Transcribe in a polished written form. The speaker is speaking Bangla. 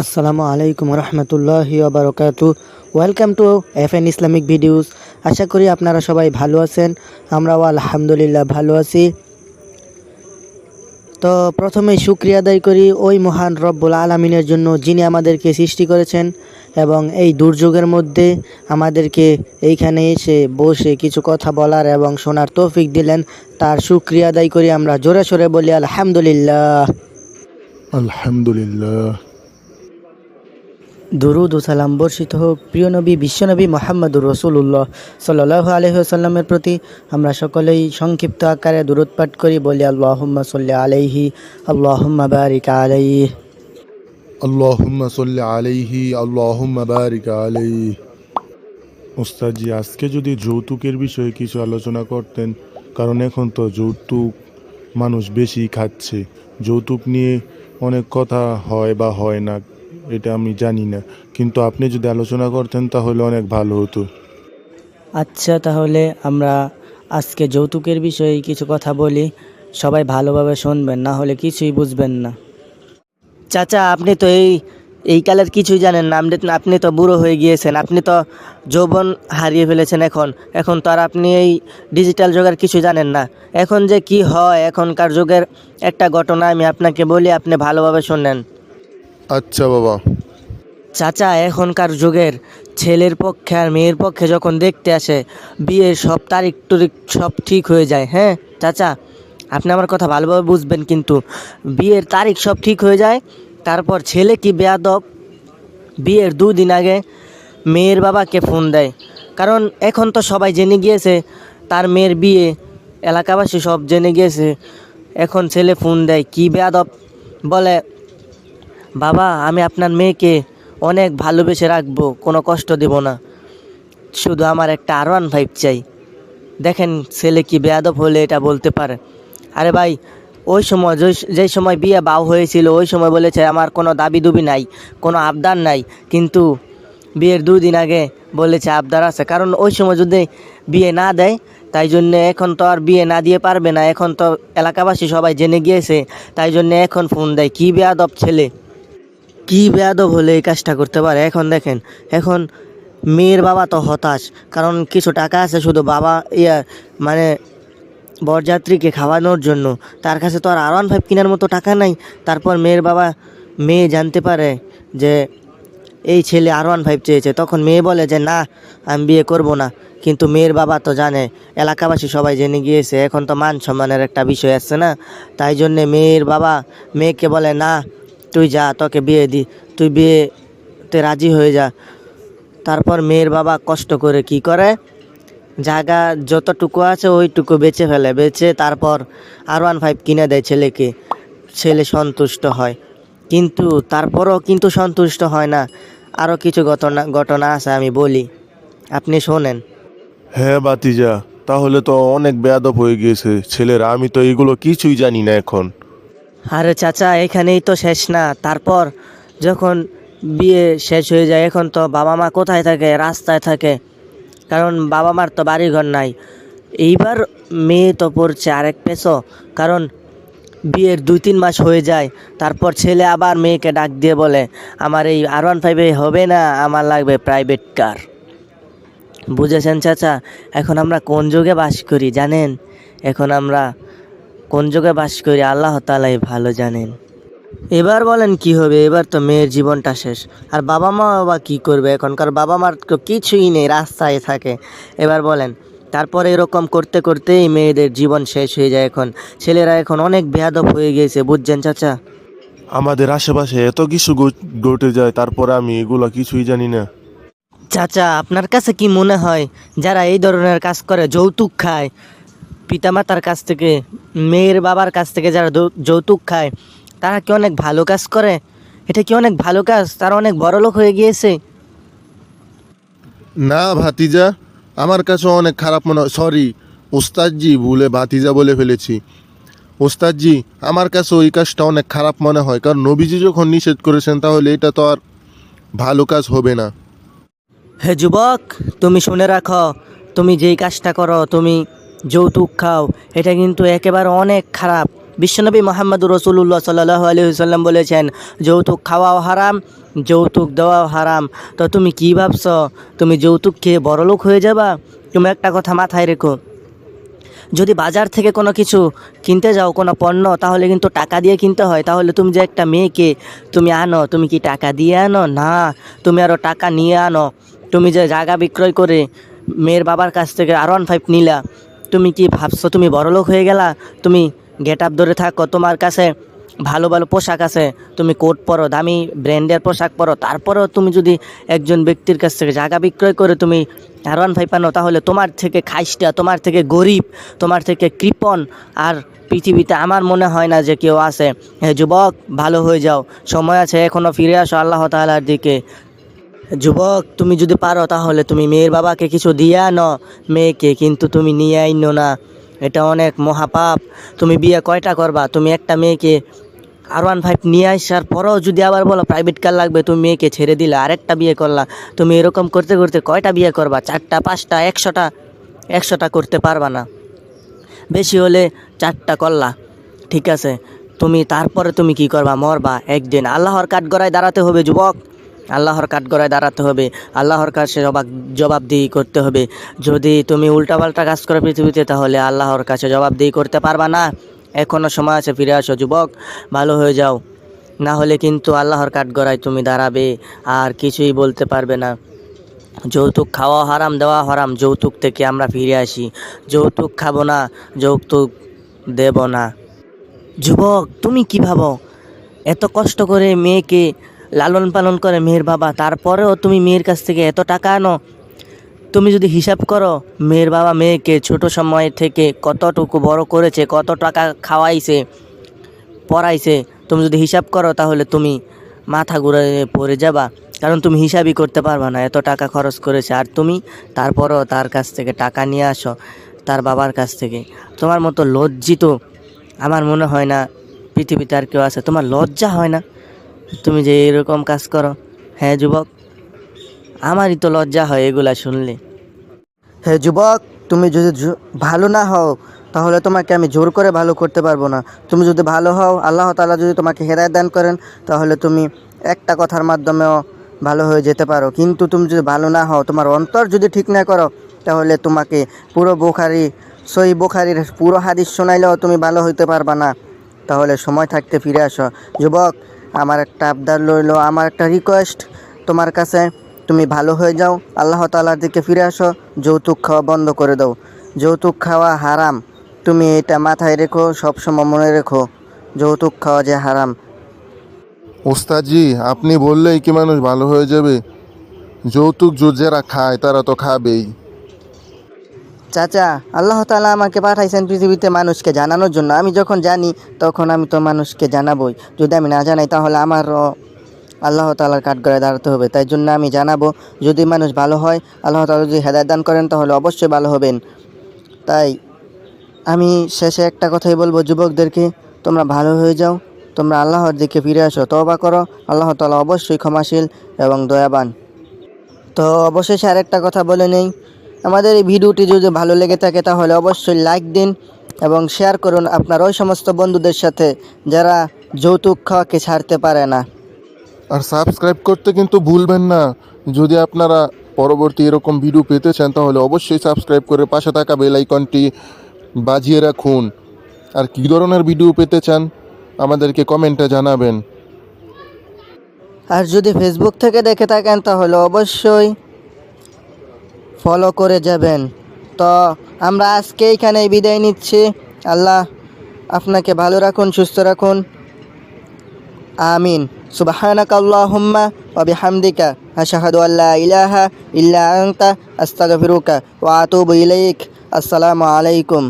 আসসালামু আলাইকুম রহমতুল্লাহি ওবারকাতু। Welcome to FN Islamic videos. আশা করি আপনারা সবাই ভালো আছেন। আমরাও আলহামদুলিল্লাহ ভালো আছি। তো প্রথমেই শুকরিয়া আদায় করি ওই মহান রব্বুল আলামিনের জন্য, যিনি আমাদেরকে সৃষ্টি করেছেন এবং এই দুর্যোগের মধ্যে আমাদেরকে এইখানে এসে বসে কিছু কথা বলার এবং শোনার তৌফিক দিলেন। তার শুকরিয়া আদায় করি আমরা, জোরে সোরে বলি আলহামদুলিল্লাহ। আলহামদুলিল্লাহ। দুরুদ ও সালাম বর্ষিত হোক প্রিয় নবী বিশ্বনবী মোহাম্মদুর রসুল্লাহ সাল্লাল্লাহু আলাইহি ওয়াসাল্লামের প্রতি। আমরা সকলেই সংক্ষিপ্ত আকারে দুরুদ পাঠ করি, বলি আল্লাহুম্মা সাল্লি আলাইহি, আল্লাহুম্মা বারিক আলাইহি। আল্লাহুম্মা সাল্লি আলাইহি, আল্লাহুম্মা বারিক আলাইহি। ওস্তাদজি, আজকে যদি যৌতুকের বিষয়ে কিছু আলোচনা করতেন, কারণ এখন তো যৌতুক মানুষ বেশি খাচ্ছে। যৌতুক নিয়ে অনেক কথা হয় বা হয় না, এটা আমি জানি না, কিন্তু আপনি যদি আলোচনা করতেন তাহলে অনেক ভালো হতো। আচ্ছা, তাহলে আমরা আজকে যৌতুকের বিষয়ে কিছু কথা বলি। সবাই ভালোভাবে শুনবেন, না হলে কিছুই বুঝবেন না। চাচা, আপনি তো এই কালের কিছুই জানেন না। আপনি তো বুড়ো হয়ে গিয়েছেন, আপনি তো যৌবন হারিয়ে ফেলেছেন। এখন তো আর আপনি এই ডিজিটাল যুগের কিছু জানেন না। এখন যে কি হয় এখনকার যুগের একটা ঘটনা আমি আপনাকে বলি, আপনি ভালোভাবে শোনেন। আচ্ছা বাবা। চাচা, এখনকার যুগের ছেলের পক্ষে আর মেয়ের পক্ষে যখন দেখতে আসে, বিয়ের সব তারিখ টুরিখ সব ঠিক হয়ে যায়। হ্যাঁ চাচা, আপনি আমার কথা ভালোভাবে বুঝবেন, কিন্তু বিয়ের তারিখ সব ঠিক হয়ে যায়। তারপর ছেলে কি বেয়াদব, বিয়ের 2 দিন আগে মেয়ের বাবাকে ফোন দেয়। কারণ এখন তো সবাই জেনে গিয়েছে তার মেয়ের বিয়ে, এলাকাবাসী সব জেনে গিয়েছে। এখন ছেলে ফোন দেয়, কি বেয়াদব, বলে বাবা আমি আপনার মেয়েকে অনেক ভালোবেসে রাখবো, কোনো কষ্ট দেব না, শুধু আমার একটা R15 চাই। দেখেন ছেলে কি বেয়াদব হলে এটা বলতে পারে। আরে ভাই, ওই সময় যেই সময় বিয়ে বাউ হয়েছিল ওই সময় বলেছে আমার কোনো দাবি দুবি নাই, কোনো আবদার নাই, কিন্তু বিয়ের 2 দিন আগে বলেছে আবদার আছে। কারণ ওই সময় যদি বিয়ে না দেয়, তাই জন্যে এখন তো আর বিয়ে না দিয়ে পারবে না। এখন তো এলাকাবাসী সবাই জেনে গিয়েছে, তাই জন্যে এখন ফোন দেয়। কি বেয়াদব ছেলে, কি বেয়াদব হলে এই কাজটা করতে পারে। এখন দেখেন, এখন মেয়ের বাবা তো হতাশ, কারণ কিছু টাকা আছে শুধু বাবা মানে বরযাত্রীকে খাওয়ানোর জন্য। তার কাছে তো আর R15 কেনার মতো টাকা নাই। তারপর মেয়ে জানতে পারে যে এই ছেলে R15 চেয়েছে, তখন মেয়ে বলে যে না, আমি বিয়ে করব না। কিন্তু মেয়ের বাবা তো জানে, এলাকাবাসী সবাই জেনে গিয়েছে, এখন তো মান সম্মানের একটা বিষয় আসছে না। তাই জন্যে মেয়ের বাবা মেয়েকে বলে না, তুই যা, তোকে বিয়ে দি, তুই বিয়েতে রাজি হয়ে যা। তারপর মেয়ের বাবা কষ্ট করে কি করে, জায়গা যতটুকু আছে ওইটুকু বেচে ফেলে, বেচে তারপর R15 কিনে দেয় ছেলেকে। ছেলে সন্তুষ্ট হয়, কিন্তু তারপরও কিন্তু সন্তুষ্ট হয় না। আরও কিছু ঘটনা আছে, আমি বলি, আপনি শোনেন। হ্যাঁ বাতিজা, তাহলে তো অনেক বেয়াদব হয়ে গিয়েছে ছেলেরা, আমি তো এগুলো কিছুই জানি না এখন। আরে চাচা, এখানেই তো শেষ না। তারপর যখন বিয়ে শেষ হয়ে যায়, এখন তো বাবা মা কোথায় থাকে, রাস্তায় থাকে, কারণ বাবা মার তো বাড়িঘর নাই। এইবার মেয়ে তো পড়ছে আরেক পেছো, কারণ বিয়ের 2-3 মাস হয়ে যায়। তারপর ছেলে আবার মেয়েকে ডাক দিয়ে বলে আমার এই R15 হবে না, আমার লাগবে প্রাইভেট কার। বুঝেছেন চাচা, এখন আমরা কোন যুগে বাস করি জানেন? এখন আমরা কোন যুগে বাস করি আল্লাহ তাআলাই ভালো জানেন। এবার বলেন কি হবে, এবার তো মেয়ের জীবনটা শেষ। আর বাবা মা বা কী করবে, এখনকার বাবা মার তো কিছুই নেই, রাস্তায় থাকে। এবার বলেন, তারপরে এরকম করতে করতেই মেয়েদের জীবন শেষ হয়ে যায়। এখন ছেলেরা এখন অনেক বেয়াদব হয়ে গিয়েছে, বুঝছেন চাচা? আমাদের আশেপাশে এত কিছু ঘটে যায়, তারপরে আমি এগুলো কিছুই জানি না। চাচা, আপনার কাছে কি মনে হয় যারা এই ধরনের কাজ করে, যৌতুক খায় পিতামাতার কাছ থেকে, মেয়ের বাবার কাছ থেকে, যারা যৌতুক খায়, তারা কি অনেক ভালো কাজ করে? এটা কি অনেক ভালো কাজ? তারা অনেক বড়লোক হয়ে গিয়েছে? না ভাতিজা, আমার কাছে অনেক খারাপ মনে হয়। সরি ওস্তাদজি, ভুলে ভাতিজা বলে ফেলেছি। ওস্তাদজি, আমার কাছে ওই কাজটা অনেক খারাপ মনে হয়, কারণ নবীজি যখন নিষেধ করেছেন তাহলে এটা তো আর ভালো কাজ হবে না। হে যুবক, তুমি শুনে রাখো, তুমি যেই কাজটা করো, তুমি যৌতুক খাও, এটা কিন্তু একেবারে অনেক খারাপ। বিশ্বনবী মোহাম্মদুর রসুল্লাহ সাল্লাল্লাহু আলাইহি ওয়াসাল্লাম বলেছেন, যৌতুক খাওয়াও হারাম, যৌতুক দেওয়াও হারাম। তো তুমি কী ভাবছ তুমি যৌতুক খেয়ে বড়লোক হয়ে যাবা? তুমি একটা কথা মাথায় রেখো, যদি বাজার থেকে কোনো কিছু কিনতে যাও, কোনো পণ্য, তাহলে কিন্তু টাকা দিয়ে কিনতে হয়। তাহলে তুমি যে একটা মেয়েকে তুমি আনো, তুমি কি টাকা দিয়ে আনো? না, তুমি আরও টাকা নিয়ে আনো। তুমি যে জায়গা বিক্রয় করে মেয়ের বাবার কাছ থেকে R15 নিলা, তুমি কি ভাবছো তুমি বড়লোক হয়ে গেলা? তুমি গেট আপ ধরে থাকো, তোমার কাছে ভালো ভালো পোশাক আছে, তুমি কোট পরো, দামি ব্র্যান্ডের পোশাক পরো, তারপরেও তুমি যদি একজন ব্যক্তির কাছ থেকে জায়গা বিক্রয় করে তুমি R15 আনো, তাহলে তোমার থেকে খাইস্টা, তোমার থেকে গরিব, তোমার থেকে কৃপণ আর পৃথিবীতে আমার মনে হয় না যে কেউ আছে। হে যুবক, ভালো হয়ে যাও, সময় আছে, এখনও ফিরে আসো আল্লাহ তাআলার দিকে। যুবক, তুমি যদি পারো তাহলে তুমি মেয়ের বাবাকে কিছু দিয়ে আনো মেয়েকে, কিন্তু তুমি নিয়ে আইনো না, এটা অনেক মহাপাপ। তুমি বিয়ে কয়টা করবা? তুমি একটা মেয়েকে R15 নিয়ে আসার পরেও যদি আবার বলো প্রাইভেট কার লাগবে, তুমি মেয়েকে ছেড়ে দিলা, আরেকটা বিয়ে করলা। তুমি এরকম করতে করতে কয়টা বিয়ে করবা? 4টা, 5টা, 100টা করতে পারবা না, বেশি হলে 4টা করলা, ঠিক আছে। তুমি তারপরে তুমি কি করবা? মরবা একদিন, আল্লাহর কাঠগড়ায় দাঁড়াতে হবে যুবক, আল্লাহর কাঠগড়ায় দাঁড়াতে হবে, আল্লাহর কাছে জবাবদিহি করতে হবে। যদি তুমি উল্টাপাল্টা কাজ করো পৃথিবীতে, তাহলে আল্লাহর কাছে জবাবদিহি করতে পারবা না। এখনও সময় আছে, ফিরে আসো যুবক, ভালো হয়ে যাও, না হলে কিন্তু আল্লাহর কাঠগড়ায় তুমি দাঁড়াবে আর কিছুই বলতে পারবে না। যৌতুক খাওয়া হারাম, দেওয়া হারাম, যৌতুক থেকে আমরা ফিরে আসি, যৌতুক খাবো না, যৌতুক দেব না। যুবক, তুমি কি ভাবো এত কষ্ট করে মেয়েকে লালন পালন করে মেয়ের বাবা, তারপরেও তুমি মেয়ের কাছ থেকে এত টাকা আনো? তুমি যদি হিসাব করো মেয়ের বাবা মেয়েকে ছোট সময় থেকে কতটুকু বড় করেছে, কত টাকা খাওয়াইছে, পড়াইছে, তুমি যদি হিসাব করো তাহলে তুমি মাথা ঘুরে পড়ে যাবা, কারণ তুমি হিসাবই করতে পারবা না এত টাকা খরচ করেছে। আর তুমি তারপরও তার কাছ থেকে টাকা নিয়ে আসো, তার বাবার কাছ থেকে। তোমার মতো লজ্জিত আমার মনে হয় না পৃথিবীতে আর কেউ আছে। তোমার লজ্জা হয় না তুমি যে এরকম কাজ করো? হ্যাঁ যুবক, আমারই তো লজ্জা হয় এগুলা শুনলে। হে যুবক, তুমি যদি ভালো না হও তাহলে তোমাকে আমি জোর করে ভালো করতে পারবো না। তুমি যদি ভালো হও, আল্লাহ তাআলা যদি তোমাকে হেদায়েত দান করেন, তাহলে তুমি একটা কথার মাধ্যমেও ভালো হয়ে যেতে পারো। কিন্তু তুমি যদি ভালো না হও, তোমার অন্তর যদি ঠিক না করো, তাহলে তোমাকে পুরো সহিহ বুখারীর পুরো হাদিস শোনাইলেও তুমি ভালো হইতে পারবা না। তাহলে সময় থাকতে ফিরে আসো যুবক। আমার একটা আবদার রইল, আমার একটা রিকোয়েস্ট তোমার কাছে, তুমি ভালো হয়ে যাও, আল্লাহ তাআলার দিকে ফিরে আসো, যৌতুক খাওয়া বন্ধ করে দাও। যৌতুক খাওয়া হারাম, তুমি এটা মাথায় রেখো, সবসময় মনে রেখো, যৌতুক খাওয়া যে হারাম। ওস্তাদজি, আপনি বললেই কি মানুষ ভালো হয়ে যাবে? যৌতুক যারা খায় তারা তো খাবেই। চাচা, আল্লাহ তাআলা আমাকে পাঠাইছেন পৃথিবীতে মানুষকে জানানোর জন্য। আমি যখন জানি তখন আমি তো মানুষকে জানাবোই। যদি আমি না জানাই তাহলে আমারও আল্লাহ তাআলার কাঠগড়ায় দাঁড়াতে হবে। তাই জন্য আমি জানাবো, যদি মানুষ ভালো হয়, আল্লাহ তাআলা যদি হেদায়েত দান করেন, তাহলে অবশ্যই ভালো হবেন। তাই আমি শেষে একটা কথাই বলবো যুবকদেরকে, তোমরা ভালো হয়ে যাও, তোমরা আল্লাহর দিকে ফিরে আসো, তওবা করো, আল্লাহ তাআলা অবশ্যই ক্ষমাশীল এবং দয়াবান। তো অবশেষে আরেকটা কথা বলে নেই, আমাদের এই ভিডিওটি যদি ভালো লেগে থাকে তাহলে অবশ্যই লাইক দিন এবং শেয়ার করুন আপনার ওই সমস্ত বন্ধুদের সাথে যারা যৌতুক খাওয়াকে ছাড়তে পারে না। আর সাবস্ক্রাইব করতে কিন্তু ভুলবেন না। যদি আপনারা পরবর্তী এরকম ভিডিও পেতে চান, তাহলে অবশ্যই সাবস্ক্রাইব করে পাশে থাকা বেল আইকনটি বাজিয়ে রাখুন। আর কী ধরনের ভিডিও পেতে চান আমাদেরকে কমেন্টে জানাবেন। আর যদি ফেসবুক থেকে দেখে থাকেন তাহলে অবশ্যই ফলো করে যাবেন। তো আমরা আজকে এইখানেই বিদায় নিচ্ছি। আল্লাহ আপনাকে ভালো রাখুন, সুস্থ রাখুন, আমিন। সুবহানাকা আল্লাহুম্মা ওয়া বিহামদিকা আশহাদু আল্লা ইলাহা ইল্লা আনতা আস্তাগফিরুকা ওয়া আতুবু ইলাইক। আসসালামু আলাইকুম।